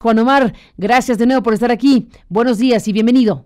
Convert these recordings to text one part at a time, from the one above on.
Juan Omar, gracias de nuevo por estar aquí. Buenos días y bienvenido.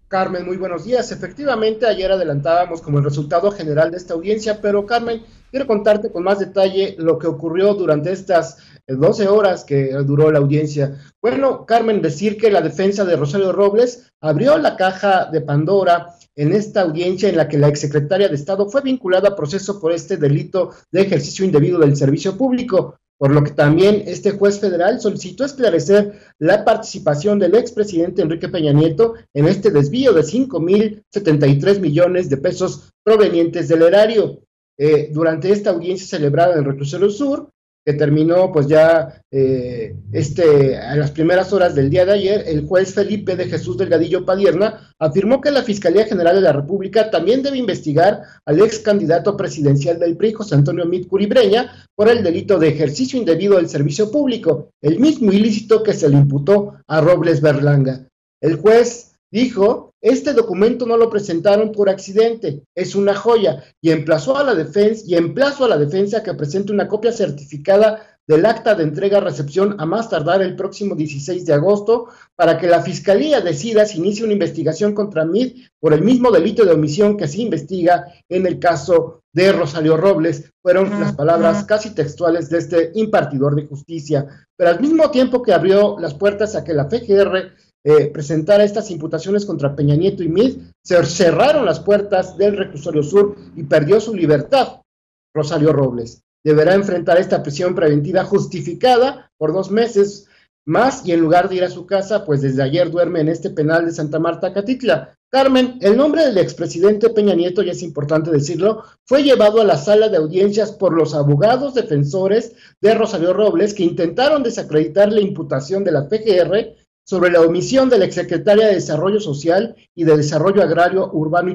Carmen, muy buenos días. Efectivamente, ayer adelantábamos como el resultado general de esta audiencia, pero Carmen, quiero contarte con más detalle lo que ocurrió durante estas 12 horas que duró la audiencia. Bueno, Carmen, decir que la defensa de Rosario Robles abrió la caja de Pandora en esta audiencia en la que la exsecretaria de Estado fue vinculada a proceso por este delito de ejercicio indebido del servicio público, por lo que también este juez federal solicitó esclarecer la participación del expresidente Enrique Peña Nieto en este desvío de 5,073 millones de pesos provenientes del erario. Durante esta audiencia celebrada en el Reclusorio Sur, que terminó pues ya a las primeras horas del día de ayer, el juez Felipe de Jesús Delgadillo Padierna afirmó que la Fiscalía General de la República también debe investigar al ex candidato presidencial del PRI, José Antonio Meade Curibreña, por el delito de ejercicio indebido del servicio público, el mismo ilícito que se le imputó a Robles Berlanga. El juez dijo: este documento no lo presentaron por accidente, es una joya, y emplazo a la defensa a que presente una copia certificada del acta de entrega-recepción a más tardar el próximo 16 de agosto para que la Fiscalía decida si inicia una investigación contra Meade por el mismo delito de omisión que se investiga en el caso de Rosario Robles. Fueron las palabras casi textuales de este impartidor de justicia. Pero al mismo tiempo que abrió las puertas a que la FGR presentara estas imputaciones contra Peña Nieto y Meade, se cerraron las puertas del Reclusorio Sur y perdió su libertad Rosario Robles. Deberá enfrentar esta prisión preventiva justificada por 2 meses más, y en lugar de ir a su casa, pues desde ayer duerme en este penal de Santa Marta, Catitla. Carmen, el nombre del expresidente Peña Nieto, y es importante decirlo, fue llevado a la sala de audiencias por los abogados defensores de Rosario Robles, que intentaron desacreditar la imputación de la FGR sobre la omisión de la exsecretaria de Desarrollo Social y de Desarrollo Agrario, Urbano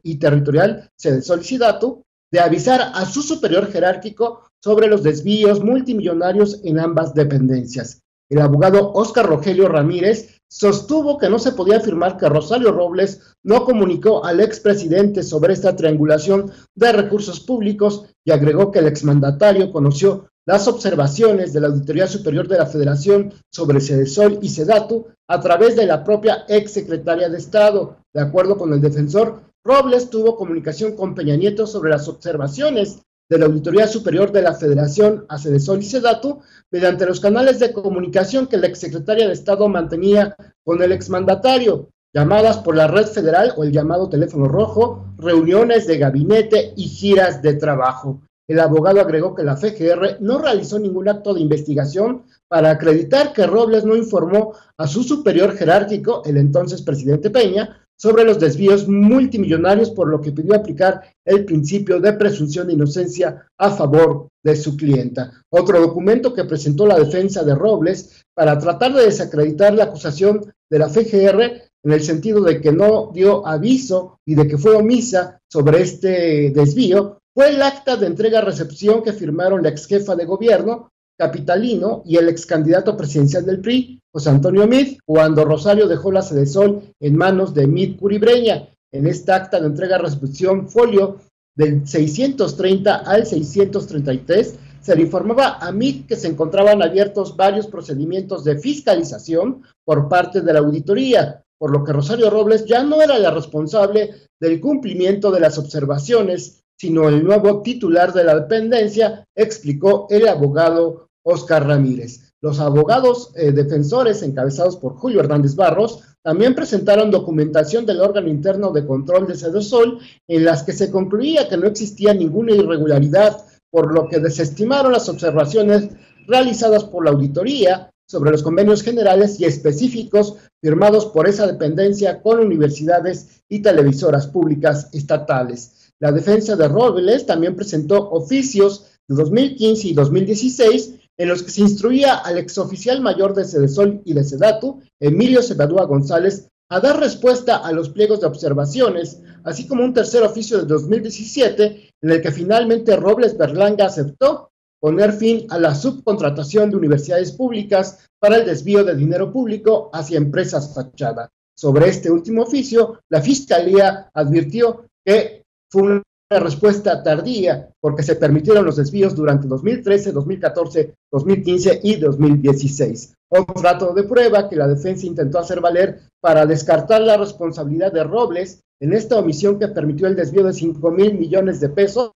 y Territorial, Cedesol Sidatu, de avisar a su superior jerárquico sobre los desvíos multimillonarios en ambas dependencias. El abogado Óscar Rogelio Ramírez sostuvo que no se podía afirmar que Rosario Robles no comunicó al expresidente sobre esta triangulación de recursos públicos, y agregó que el exmandatario conoció las observaciones de la Auditoría Superior de la Federación sobre Cedesol y Sedatu a través de la propia exsecretaria de Estado. De acuerdo con el defensor, Robles tuvo comunicación con Peña Nieto sobre las observaciones de la Auditoría Superior de la Federación a Cedesol y Sedatu mediante los canales de comunicación que la exsecretaria de Estado mantenía con el exmandatario, llamadas por la red federal o el llamado teléfono rojo, reuniones de gabinete y giras de trabajo. El abogado agregó que la FGR no realizó ningún acto de investigación para acreditar que Robles no informó a su superior jerárquico, el entonces presidente Peña, sobre los desvíos multimillonarios, por lo que pidió aplicar el principio de presunción de inocencia a favor de su clienta. Otro documento que presentó la defensa de Robles para tratar de desacreditar la acusación de la FGR en el sentido de que no dio aviso y de que fue omisa sobre este desvío, fue el acta de entrega-recepción que firmaron la ex jefa de gobierno capitalino y el ex candidato presidencial del PRI, José Antonio Meade, cuando Rosario dejó la Cedesol en manos de Meade Curibreña. En esta acta de entrega-recepción, folio del 630 al 633, se le informaba a Meade que se encontraban abiertos varios procedimientos de fiscalización por parte de la auditoría, por lo que Rosario Robles ya no era la responsable del cumplimiento de las observaciones, sino el nuevo titular de la dependencia, explicó el abogado Óscar Ramírez. Los abogados defensores, encabezados por Julio Hernández Barros, también presentaron documentación del órgano interno de control de Cedesol, en las que se concluía que no existía ninguna irregularidad, por lo que desestimaron las observaciones realizadas por la auditoría sobre los convenios generales y específicos firmados por esa dependencia con universidades y televisoras públicas estatales. La defensa de Robles también presentó oficios de 2015 y 2016 en los que se instruía al exoficial mayor de Cedesol y de Sedatu, Emilio Cebadúa González, a dar respuesta a los pliegos de observaciones, así como un tercer oficio de 2017 en el que finalmente Robles Berlanga aceptó poner fin a la subcontratación de universidades públicas para el desvío de dinero público hacia empresas fachada. Sobre este último oficio, la Fiscalía advirtió que fue una respuesta tardía porque se permitieron los desvíos durante 2013, 2014, 2015 y 2016. Otro dato de prueba que la defensa intentó hacer valer para descartar la responsabilidad de Robles en esta omisión que permitió el desvío de 5,000 millones de pesos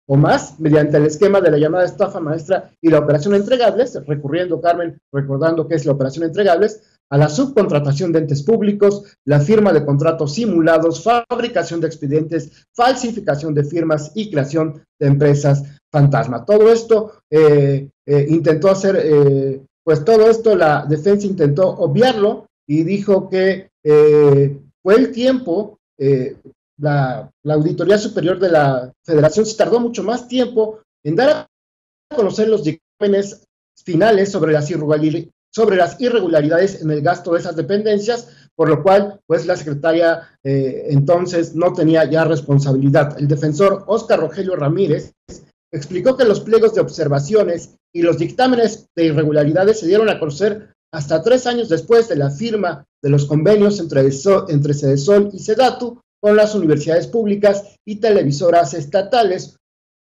o más mediante el esquema de la llamada estafa maestra y la operación Entregables, recurriendo, Carmen, recordando que es la operación Entregables, a la subcontratación de entes públicos, la firma de contratos simulados, fabricación de expedientes, falsificación de firmas y creación de empresas fantasma. Todo esto intentó hacer, pues todo esto la defensa intentó obviarlo y dijo que fue el tiempo, la Auditoría Superior de la Federación se tardó mucho más tiempo en dar a conocer los dictámenes finales sobre las irregularidades en el gasto de esas dependencias, por lo cual, pues, la secretaria entonces no tenía ya responsabilidad. El defensor Óscar Rogelio Ramírez explicó que los pliegos de observaciones y los dictámenes de irregularidades se dieron a conocer hasta 3 años después de la firma de los convenios entre Sedesol y Sedatu con las universidades públicas y televisoras estatales,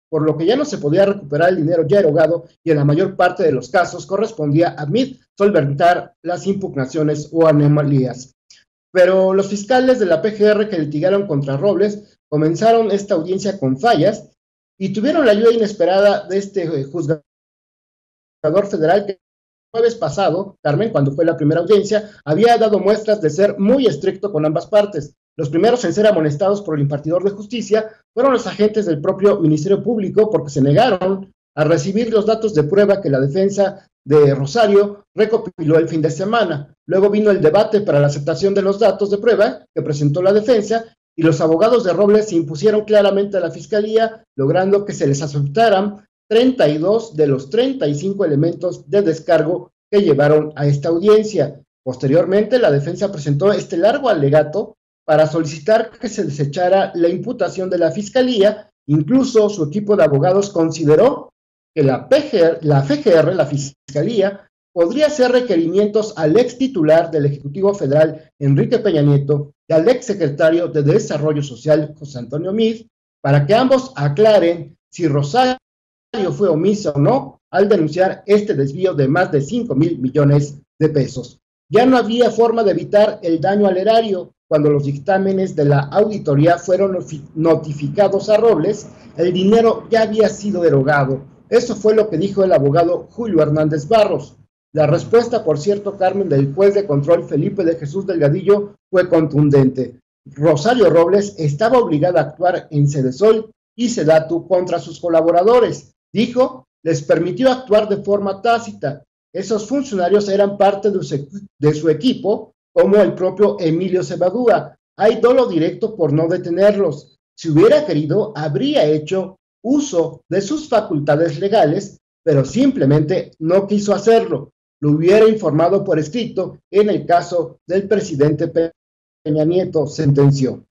por lo que ya no se podía recuperar el dinero ya erogado y en la mayor parte de los casos correspondía a MIT solventar las impugnaciones o anomalías. Pero los fiscales de la PGR que litigaron contra Robles comenzaron esta audiencia con fallas y tuvieron la ayuda inesperada de este juzgador federal que el jueves pasado, Carmen, cuando fue la primera audiencia, había dado muestras de ser muy estricto con ambas partes. Los primeros en ser amonestados por el impartidor de justicia fueron los agentes del propio Ministerio Público porque se negaron a recibir los datos de prueba que la defensa de Rosario recopiló el fin de semana. Luego vino el debate para la aceptación de los datos de prueba que presentó la defensa y los abogados de Robles se impusieron claramente a la Fiscalía, logrando que se les aceptaran 32 de los 35 elementos de descargo que llevaron a esta audiencia. Posteriormente, la defensa presentó este largo alegato para solicitar que se desechara la imputación de la Fiscalía. Incluso su equipo de abogados consideró que la FGR, la Fiscalía, podría hacer requerimientos al ex titular del Ejecutivo Federal, Enrique Peña Nieto, y al ex secretario de Desarrollo Social, José Antonio Meade, para que ambos aclaren si Rosario fue omisa o no al denunciar este desvío de más de 5,000 millones de pesos. Ya no había forma de evitar el daño al erario. Cuando los dictámenes de la auditoría fueron notificados a Robles, el dinero ya había sido erogado. Eso fue lo que dijo el abogado Julio Hernández Barros. La respuesta, por cierto, Carmen, del juez de control Felipe de Jesús Delgadillo fue contundente. Rosario Robles estaba obligada a actuar en Sedesol y Sedatu contra sus colaboradores. Dijo, les permitió actuar de forma tácita. Esos funcionarios eran parte de su equipo, como el propio Emilio Cebadúa. Hay dolo directo por no detenerlos. Si hubiera querido, habría hecho uso de sus facultades legales, pero simplemente no quiso hacerlo. Lo hubiera informado por escrito en el caso del presidente Peña Nieto, sentenció.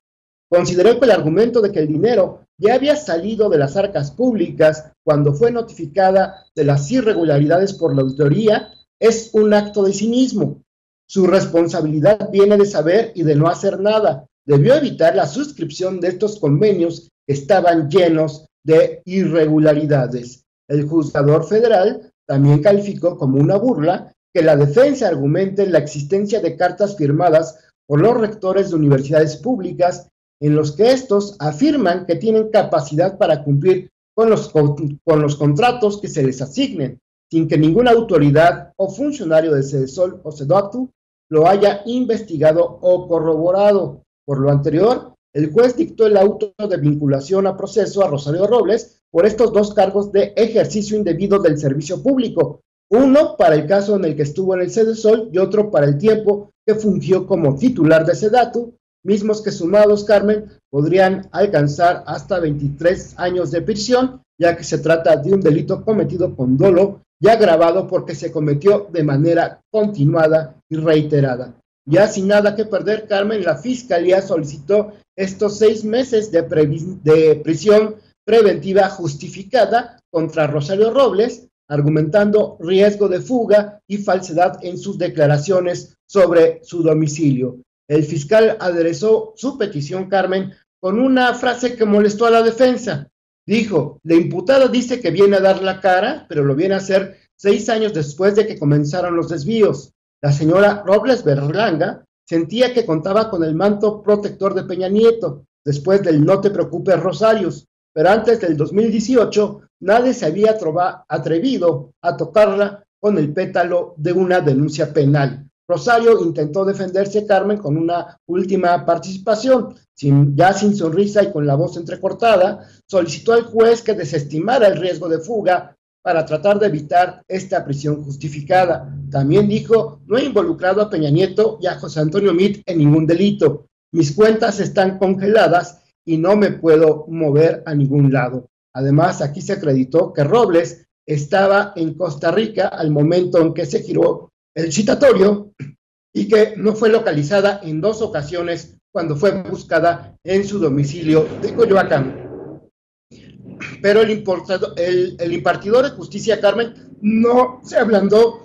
Consideró que el argumento de que el dinero ya había salido de las arcas públicas cuando fue notificada de las irregularidades por la auditoría es un acto de cinismo. Su responsabilidad viene de saber y de no hacer nada. Debió evitar la suscripción de estos convenios que estaban llenos de irregularidades. El juzgador federal también calificó como una burla que la defensa argumente la existencia de cartas firmadas por los rectores de universidades públicas en los que estos afirman que tienen capacidad para cumplir con los contratos que se les asignen, sin que ninguna autoridad o funcionario de Sedesol o Sedatu lo haya investigado o corroborado. Por lo anterior, el juez dictó el auto de vinculación a proceso a Rosario Robles por estos 2 cargos de ejercicio indebido del servicio público, uno para el caso en el que estuvo en el Sedesol y otro para el tiempo que fungió como titular de Sedatu, mismos que sumados, Carmen, podrían alcanzar hasta 23 años de prisión, ya que se trata de un delito cometido con dolo y agravado porque se cometió de manera continuada y reiterada. Ya sin nada que perder, Carmen, la Fiscalía solicitó estos 6 meses de prisión preventiva justificada contra Rosario Robles, argumentando riesgo de fuga y falsedad en sus declaraciones sobre su domicilio. El fiscal aderezó su petición, Carmen, con una frase que molestó a la defensa. Dijo: la imputada dice que viene a dar la cara, pero lo viene a hacer 6 años después de que comenzaron los desvíos. La señora Robles Berlanga sentía que contaba con el manto protector de Peña Nieto, después del no te preocupes Rosarios, pero antes del 2018 nadie se había atrevido a tocarla con el pétalo de una denuncia penal. Rosario intentó defenderse, Carmen, con una última participación, sin sonrisa y con la voz entrecortada, solicitó al juez que desestimara el riesgo de fuga para tratar de evitar esta prisión justificada. También dijo: no he involucrado a Peña Nieto y a José Antonio Meade en ningún delito. Mis cuentas están congeladas y no me puedo mover a ningún lado. Además, aquí se acreditó que Robles estaba en Costa Rica al momento en que se giró el citatorio y que no fue localizada en 2 ocasiones cuando fue buscada en su domicilio de Coyoacán. Pero el impartidor de justicia, Carmen, no se ablandó,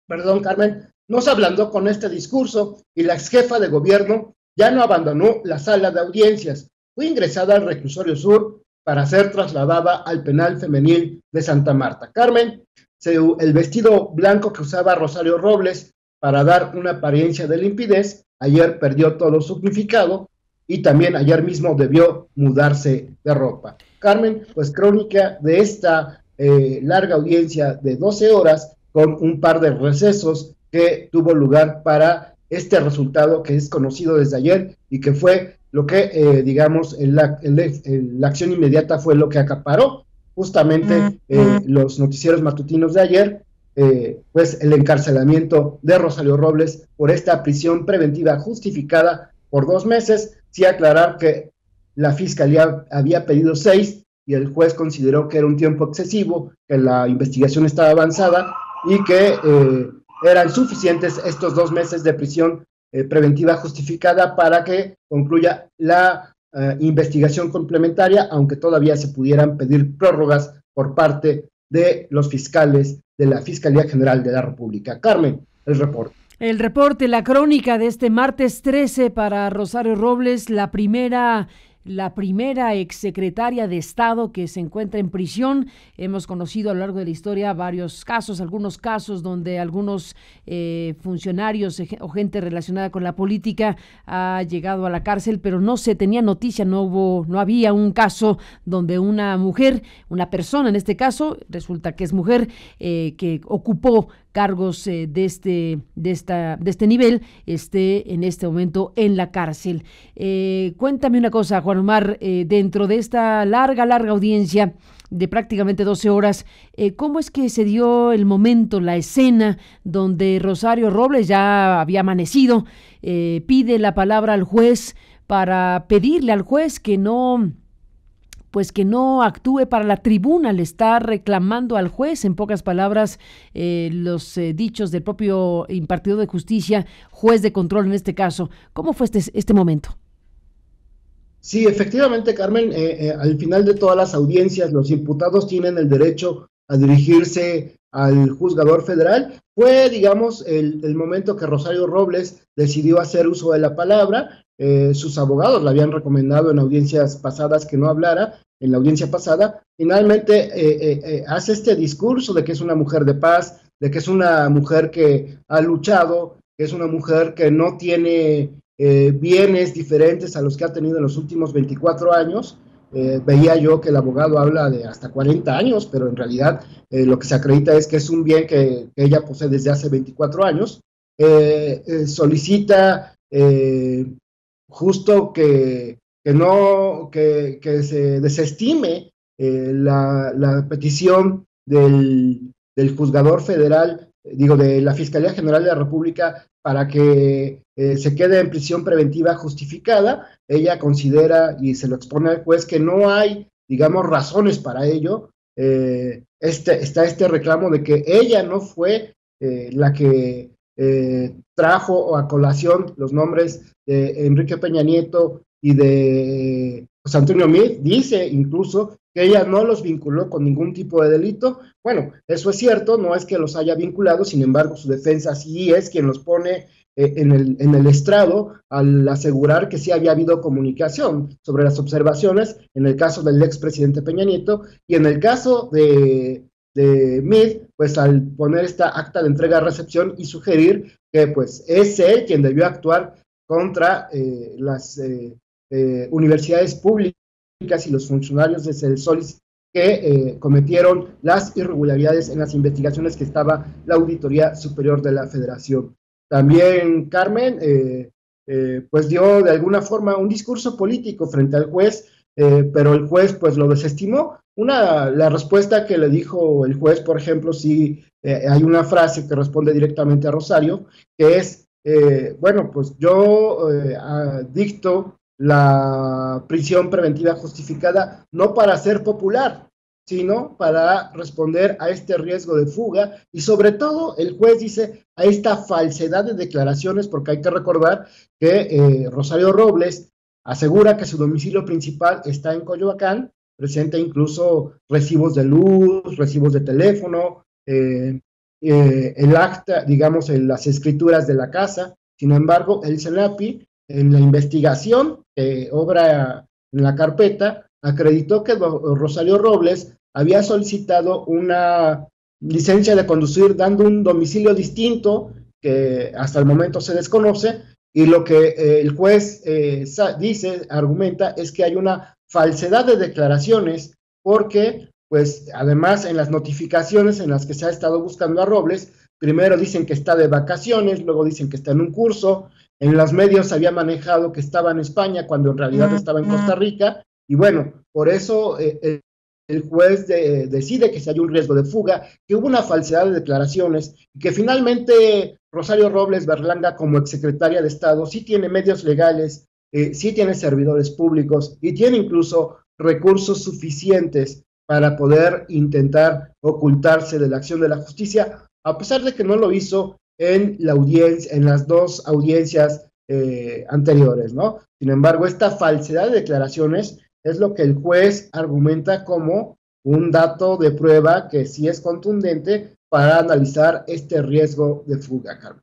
perdón, Carmen, no se ablandó con este discurso y la exjefa de gobierno ya no abandonó la sala de audiencias. Fue ingresada al reclusorio sur para ser trasladada al penal femenil de Santa Marta. Carmen, el vestido blanco que usaba Rosario Robles para dar una apariencia de limpidez, ayer perdió todo su significado y también ayer mismo debió mudarse de ropa. Carmen, pues crónica de esta larga audiencia de 12 horas con un par de recesos que tuvo lugar para este resultado que es conocido desde ayer y que fue lo que, digamos, la acción inmediata fue lo que acaparó justamente los noticieros matutinos de ayer, pues el encarcelamiento de Rosario Robles por esta prisión preventiva justificada por 2 meses. Sí aclarar que la fiscalía había pedido 6 y el juez consideró que era un tiempo excesivo, que la investigación estaba avanzada y que eran suficientes estos 2 meses de prisión preventiva justificada para que concluya la investigación complementaria, aunque todavía se pudieran pedir prórrogas por parte de los fiscales de la Fiscalía General de la República. Carmen, el reporte. El reporte, la crónica de este martes 13 para Rosario Robles, la primera exsecretaria de Estado que se encuentra en prisión. Hemos conocido a lo largo de la historia varios casos, algunos casos donde algunos funcionarios o gente relacionada con la política ha llegado a la cárcel, pero no se tenía noticia, no había un caso donde una mujer, una persona en este caso, resulta que es mujer, que ocupó cargos de este nivel, esté en este momento en la cárcel. Cuéntame una cosa, Juan Omar, dentro de esta larga audiencia de prácticamente 12 horas, ¿cómo es que se dio el momento, la escena donde Rosario Robles ya había amanecido, pide la palabra al juez para pedirle al juez que no actúe para la tribuna? Le está reclamando al juez, en pocas palabras, los dichos del propio impartidor de justicia, juez de control en este caso. ¿Cómo fue este momento? Sí, efectivamente, Carmen, al final de todas las audiencias, los imputados tienen el derecho a dirigirse al juzgador federal. Fue, digamos, el momento que Rosario Robles decidió hacer uso de la palabra. Sus abogados le habían recomendado en audiencias pasadas que no hablara. En la audiencia pasada, finalmente hace este discurso de que es una mujer de paz, de que es una mujer que ha luchado, que es una mujer que no tiene bienes diferentes a los que ha tenido en los últimos 24 años. Veía yo que el abogado habla de hasta 40 años, pero en realidad lo que se acredita es que es un bien que ella posee desde hace 24 años. Solicita justo que se desestime la petición del juzgador federal, de la Fiscalía General de la República, para que se quede en prisión preventiva justificada. Ella considera, y se lo expone al juez, que no hay, digamos, razones para ello. Está este reclamo de que ella no fue la que trajo a colación los nombres de Enrique Peña Nieto y de José Antonio Meade. Dice incluso que ella no los vinculó con ningún tipo de delito. Bueno, eso es cierto, no es que los haya vinculado, sin embargo su defensa sí es quien los pone en el estrado al asegurar que sí había habido comunicación sobre las observaciones en el caso del expresidente Peña Nieto, y en el caso de Meade, pues al poner esta acta de entrega-recepción y sugerir que pues es él quien debió actuar contra las universidades públicas y los funcionarios de CEDESOL que cometieron las irregularidades en las investigaciones que estaba la Auditoría Superior de la Federación. También Carmen pues dio de alguna forma un discurso político frente al juez, pero el juez pues lo desestimó. La respuesta que le dijo el juez, por ejemplo, sí hay una frase que responde directamente a Rosario, que es, bueno, pues yo dicto la prisión preventiva justificada no para ser popular, sino para responder a este riesgo de fuga y sobre todo el juez dice a esta falsedad de declaraciones, porque hay que recordar que Rosario Robles asegura que su domicilio principal está en Coyoacán, presenta incluso recibos de luz, recibos de teléfono, el acta, digamos, en las escrituras de la casa. Sin embargo, el CENAPI, en la investigación que obra en la carpeta, acreditó que Rosario Robles había solicitado una licencia de conducir dando un domicilio distinto que hasta el momento se desconoce, y lo que el juez dice, argumenta, es que hay una falsedad de declaraciones porque, pues, además en las notificaciones en las que se ha estado buscando a Robles, primero dicen que está de vacaciones, luego dicen que está en un curso, en los medios se había manejado que estaba en España cuando en realidad estaba en Costa Rica, y bueno, por eso el juez decide que si hay un riesgo de fuga, que hubo una falsedad de declaraciones, y que finalmente Rosario Robles Berlanga, como exsecretaria de Estado, sí tiene medios legales, sí tiene servidores públicos y tiene incluso recursos suficientes para poder intentar ocultarse de la acción de la justicia, a pesar de que no lo hizo en la audiencia, en las dos audiencias anteriores, ¿no? Sin embargo, esta falsedad de declaraciones es lo que el juez argumenta como un dato de prueba que sí es contundente para analizar este riesgo de fuga, Carmen.